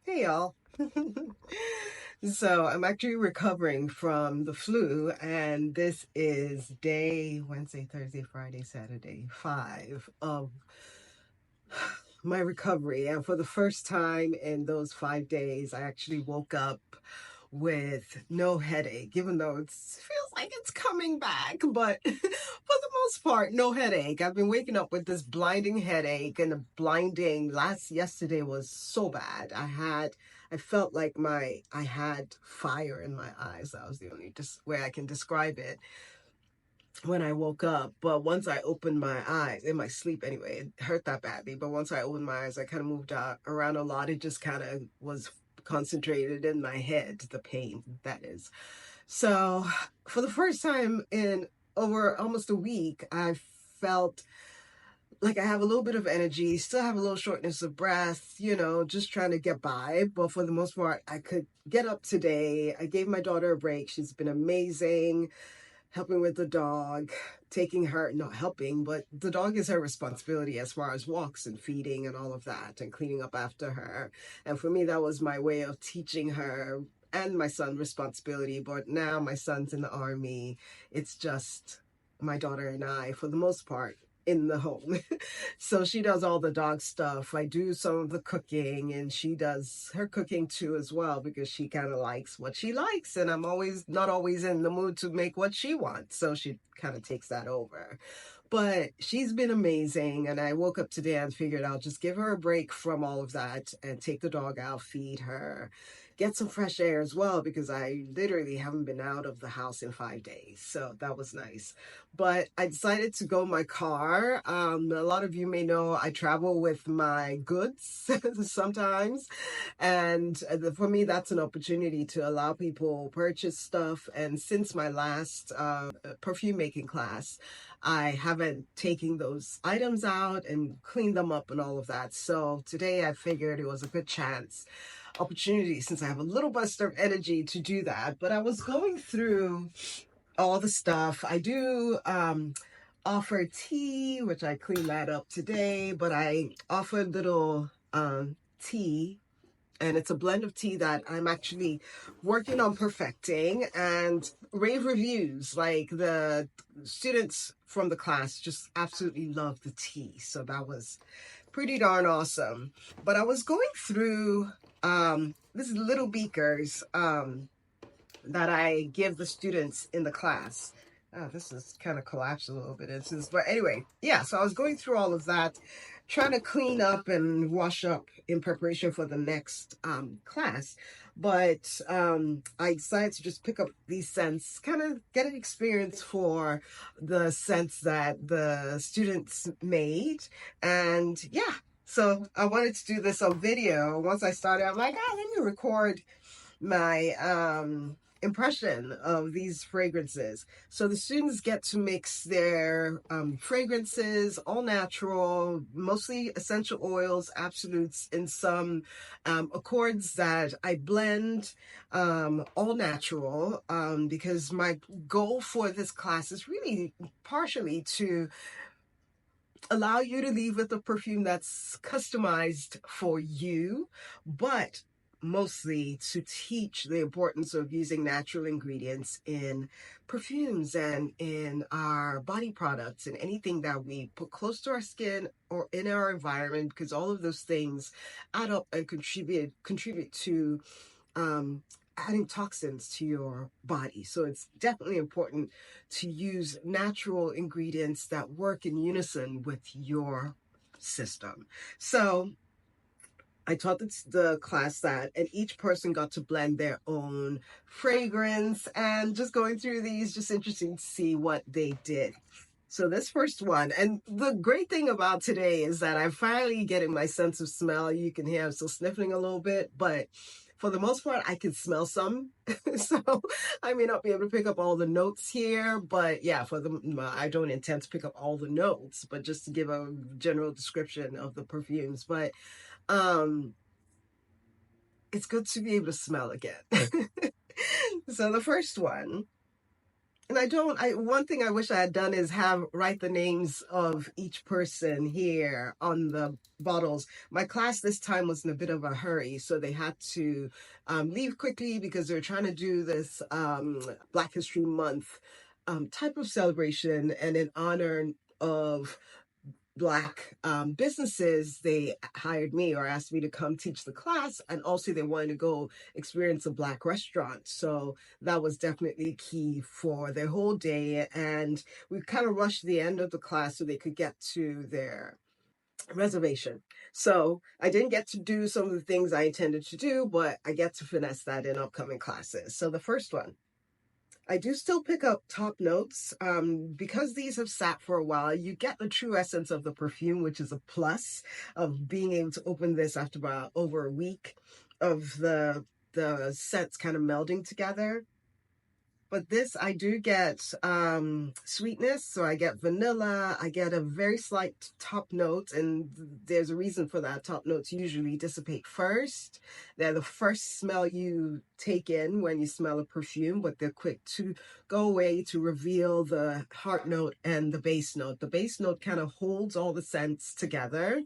Hey y'all. So I'm actually recovering from the flu, and this is day Wednesday, Thursday, Friday, Saturday, 5 of my recovery. And for the first time in those 5 days, I actually woke up with no headache, even though it feels like it's coming back. But for the most part, no headache. I've been waking up with this blinding headache, and the blinding yesterday was so bad. I felt like I had fire in my eyes. That was the only way I can describe it when I woke up. But once I opened my eyes, in my sleep anyway, it hurt that badly. But once I opened my eyes, I kind of moved around a lot. It just kind of was concentrated in my head, the pain, that is. So for the first time in over almost a week, I felt like I have a little bit of energy, still have a little shortness of breath, just trying to get by. But for the most part, I could get up today. I gave my daughter a break. She's been amazing, helping with the dog, taking her, not helping, but the dog is her responsibility as far as walks and feeding and all of that and cleaning up after her. And for me, that was my way of teaching her and my son responsibility. But now my son's in the army. It's just my daughter and I, for the most part, in the home. So she does all the dog stuff. I do some of the cooking, and she does her cooking too as well, because she kind of likes what she likes, and I'm always not always in the mood to make what she wants. So she kind of takes that over. But she's been amazing, and I woke up today and figured I'll just give her a break from all of that and take the dog out, feed her, get some fresh air as well, because I literally haven't been out of the house in 5 days. So that was nice. But I decided to go in my car. A lot of you may know I travel with my goods sometimes. And for me, that's an opportunity to allow people purchase stuff. And since my last perfume making class, I haven't taken those items out and cleaned them up and all of that. So today I figured it was a good opportunity, since I have a little burst of energy, to do that. But I was going through all the stuff. I do offer tea, which I cleaned that up today, but I offer little tea, and it's a blend of tea that I'm actually working on perfecting, and rave reviews. Like, the students from the class just absolutely love the tea. So that was pretty darn awesome. But I was going through these little beakers that I give the students in the class. This is kind of collapsed a little bit. But anyway, yeah, so I was going through all of that, trying to clean up and wash up in preparation for the next class. But I decided to just pick up these scents, kind of get an experience for the scents that the students made. And yeah, so I wanted to do this on video. Once I started, I'm like, let me record my impression of these fragrances. So the students get to mix their fragrances, all natural, mostly essential oils, absolutes, and some accords that I blend, all natural, because my goal for this class is really partially to allow you to leave with a perfume that's customized for you, but mostly to teach the importance of using natural ingredients in perfumes and in our body products and anything that we put close to our skin or in our environment, because all of those things add up and contribute to adding toxins to your body. So it's definitely important to use natural ingredients that work in unison with your system. So I taught the class that, and each person got to blend their own fragrance, and just going through these, just interesting to see what they did. So this first one, and the great thing about today is that I'm finally getting my sense of smell. You can hear I'm still sniffling a little bit, but for the most part, I can smell some. So I may not be able to pick up all the notes here, but yeah, I don't intend to pick up all the notes, but just to give a general description of the perfumes. But it's good to be able to smell again. So the first one And one thing I wish I had done is write the names of each person here on the bottles. My class this time was in a bit of a hurry, so they had to leave quickly because they're trying to do this Black History Month type of celebration, and in honor of Black businesses, they hired me or asked me to come teach the class, and also they wanted to go experience a Black restaurant. So that was definitely key for their whole day, and we kind of rushed the end of the class so they could get to their reservation. So I didn't get to do some of the things I intended to do, but I get to finesse that in upcoming classes. So the first one, I do still pick up top notes. Because these have sat for a while, you get the true essence of the perfume, which is a plus of being able to open this after about over a week of the scents kind of melding together. But this, I do get sweetness, so I get vanilla, I get a very slight top note, and there's a reason for that. Top notes usually dissipate first. They're the first smell you take in when you smell a perfume, but they're quick to go away to reveal the heart note and the base note. The base note kind of holds all the scents together,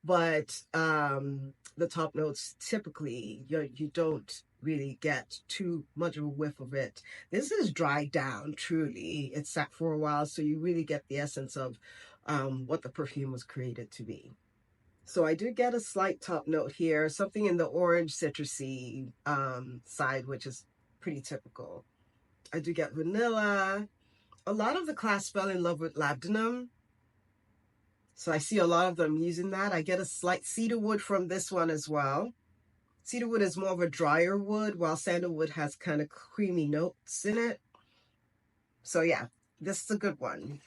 but the top notes typically you don't really get too much of a whiff of it. This is dried down, truly. It's sat for a while, so you really get the essence of what the perfume was created to be. So I do get a slight top note here, something in the orange citrusy side, which is pretty typical. I do get vanilla. A lot of the class fell in love with labdanum, so I see a lot of them using that. I get a slight cedarwood from this one as well. Cedarwood is more of a drier wood, while sandalwood has kind of creamy notes in it. So yeah, this is a good one.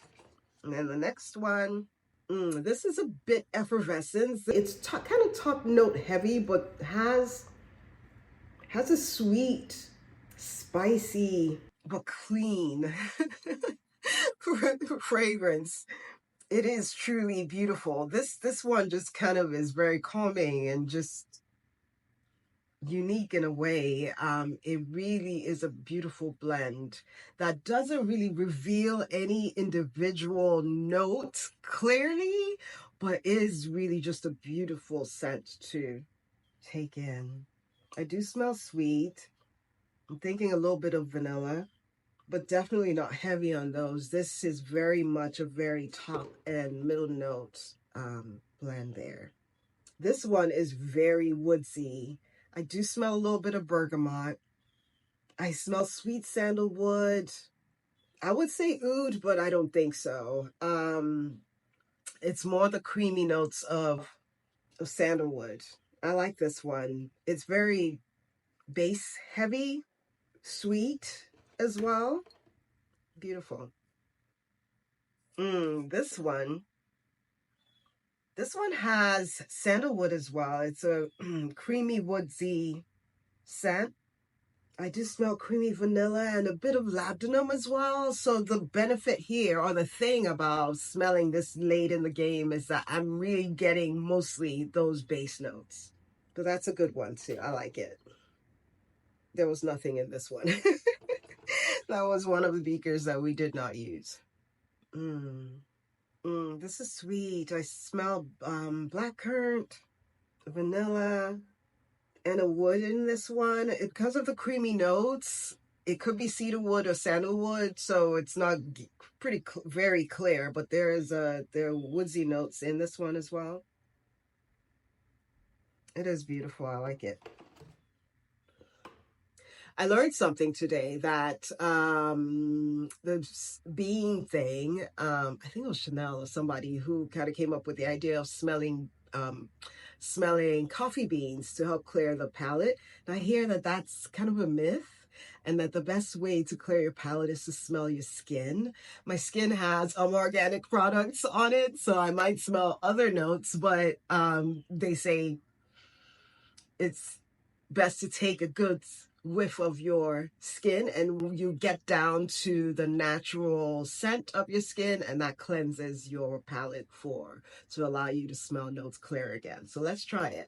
And then the next one, this is a bit effervescent. It's kind of top note heavy, but has a sweet, spicy, but clean fragrance. It is truly beautiful. This one just kind of is very calming and just unique in a way. It really is a beautiful blend that doesn't really reveal any individual notes clearly, but is really just a beautiful scent to take in. I do smell sweet. I'm thinking a little bit of vanilla, but definitely not heavy on those. This is very much a very top and middle note blend there. This one is very woodsy. I do smell a little bit of bergamot. I smell sweet sandalwood. I would say oud, but I don't think so. It's more the creamy notes of sandalwood. I like this one. It's very base heavy, sweet as well. Beautiful. This one has sandalwood as well. It's a creamy woodsy scent. I do smell creamy vanilla and a bit of labdanum as well. So the benefit here, or the thing about smelling this late in the game, is that I'm really getting mostly those base notes. So that's a good one too. I like it. There was nothing in this one. That was one of the beakers that we did not use. This is sweet. I smell blackcurrant, vanilla, and a wood in this one. Because of the creamy notes, it could be cedarwood or sandalwood, so it's not very clear, but there are woodsy notes in this one as well. It is beautiful. I like it. I learned something today that the bean thing, I think it was Chanel or somebody who kind of came up with the idea of smelling coffee beans to help clear the palate. And I hear that that's kind of a myth, and that the best way to clear your palate is to smell your skin. My skin has organic products on it, so I might smell other notes, but they say it's best to take a good whiff of your skin and you get down to the natural scent of your skin, and that cleanses your palate to allow you to smell notes clear again. So let's try it.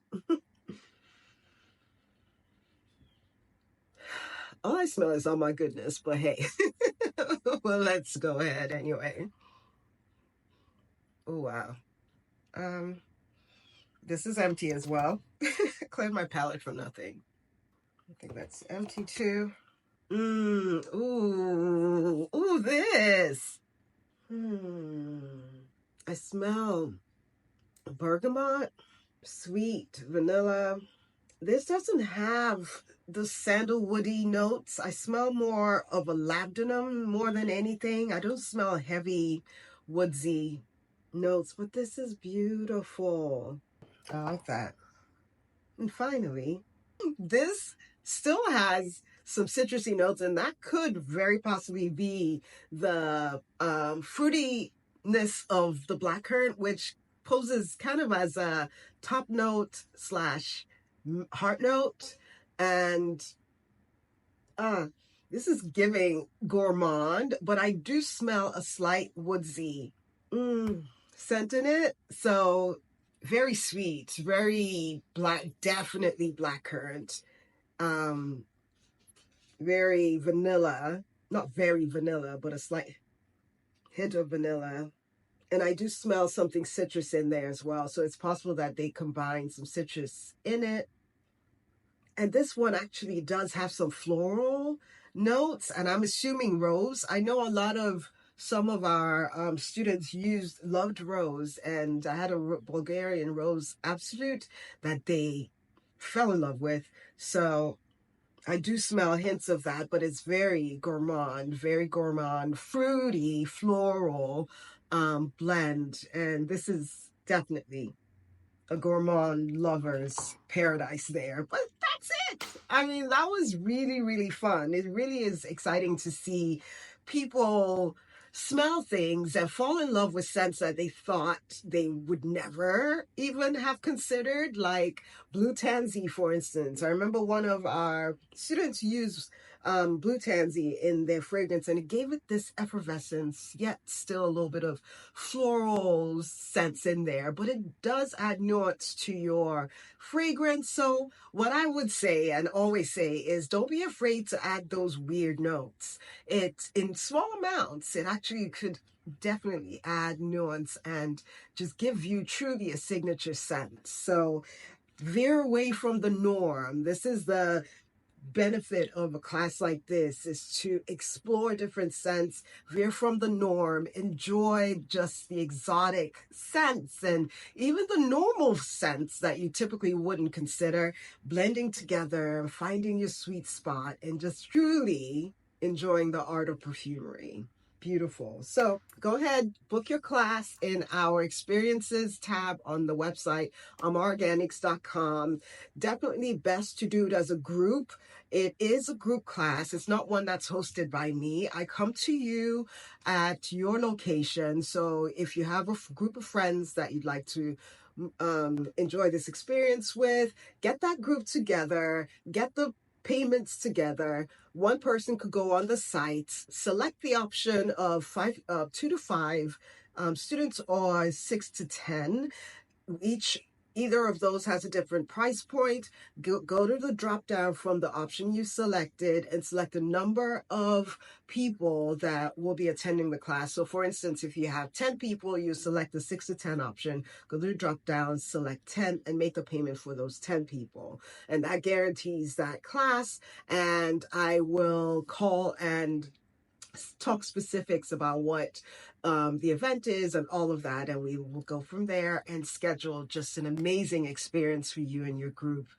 All I smell is, oh my goodness, but hey. Well, let's go ahead anyway. Oh, wow. Um, this is empty as well. Cleared my palette for nothing. I think that's empty too. Ooh, this. I smell bergamot, sweet vanilla. This doesn't have the sandalwoody notes. I smell more of a labdanum more than anything. I don't smell heavy woodsy notes, but this is beautiful. I like that. And finally, this still has some citrusy notes, and that could very possibly be the fruitiness of the blackcurrant, which poses kind of as a top note slash heart note. And this is giving gourmand, but I do smell a slight woodsy scent in it. So very sweet, very black, definitely blackcurrant. Very vanilla, not very vanilla, but a slight hint of vanilla. And I do smell something citrus in there as well. So it's possible that they combine some citrus in it. And this one actually does have some floral notes, and I'm assuming rose. I know a lot of some of our students loved rose, and I had a Bulgarian rose absolute that they fell in love with. So I do smell hints of that, but it's very gourmand, fruity, floral blend. And this is definitely a gourmand lover's paradise there. But that's it. I mean, that was really, really fun. It really is exciting to see people smell things and fall in love with scents that they thought they would never even have considered, like blue tansy, for instance. I remember one of our students used blue tansy in their fragrance, and it gave it this effervescence, yet still a little bit of floral scents in there, but it does add nuance to your fragrance. So what I would say and always say is don't be afraid to add those weird notes. It, in small amounts, it actually could definitely add nuance and just give you truly a signature scent. So veer away from the norm. This is the benefit of a class like this, is to explore different scents, veer from the norm, enjoy just the exotic scents and even the normal scents that you typically wouldn't consider, blending together, finding your sweet spot, and just truly enjoying the art of perfumery. Beautiful. So go ahead, book your class in our experiences tab on the website, amarorganics.com. Definitely best to do it as a group. It is a group class. It's not one that's hosted by me. I come to you at your location. So if you have a group of friends that you'd like to enjoy this experience with, get that group together, get the payments together. One person could go on the site, select the option of 2 to 5 students or 6 to 10. Either of those has a different price point. Go to the drop down from the option you selected and select the number of people that will be attending the class. So for instance, if you have 10 people, you select the 6 to 10 option, go to the drop down, select 10 and make a payment for those 10 people. And that guarantees that class. And I will call and talk specifics about what the event is and all of that, and we will go from there and schedule just an amazing experience for you and your group.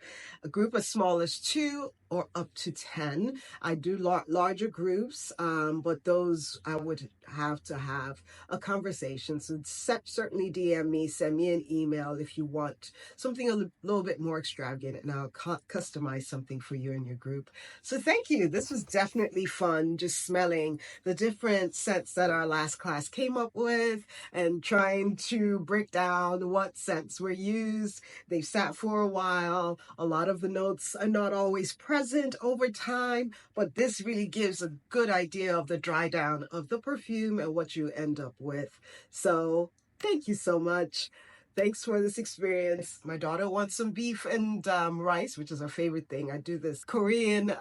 A group as small as 2 or up to 10. I do larger groups, but those I would have to have a conversation. So certainly DM me, send me an email if you want something a little bit more extravagant, and I'll customize something for you and your group. So thank you. This was definitely fun, just smelling the different scents that our last class came up with and trying to break down what scents were used. They've sat for a while. A lot of the notes are not always present over time, but this really gives a good idea of the dry down of the perfume and what you end up with. So thank you so much. Thanks for this experience. My daughter wants some beef and rice, which is her favorite thing. I do this Korean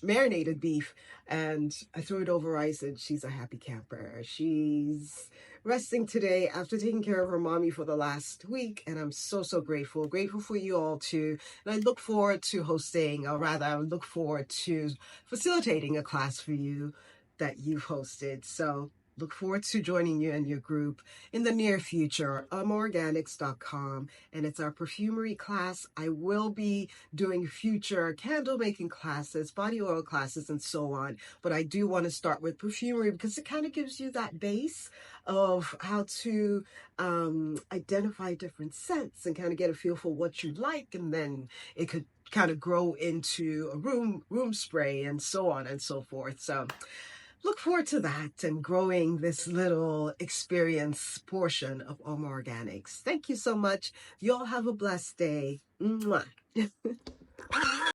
marinated beef, and I threw it over rice, and she's a happy camper. She's resting today after taking care of her mommy for the last week, and I'm so, so grateful. Grateful for you all too. And I look forward to hosting, or rather, I look forward to facilitating a class for you that you've hosted. So look forward to joining you in your group in the near future. Organics.com, and it's our perfumery class. I will be doing future candle making classes, body oil classes, and so on. But I do want to start with perfumery because it kind of gives you that base of how to identify different scents and kind of get a feel for what you like, and then it could kind of grow into a room spray and so on and so forth. So look forward to that and growing this little experience portion of Oma Organics. Thank you so much. You all have a blessed day. Mwah.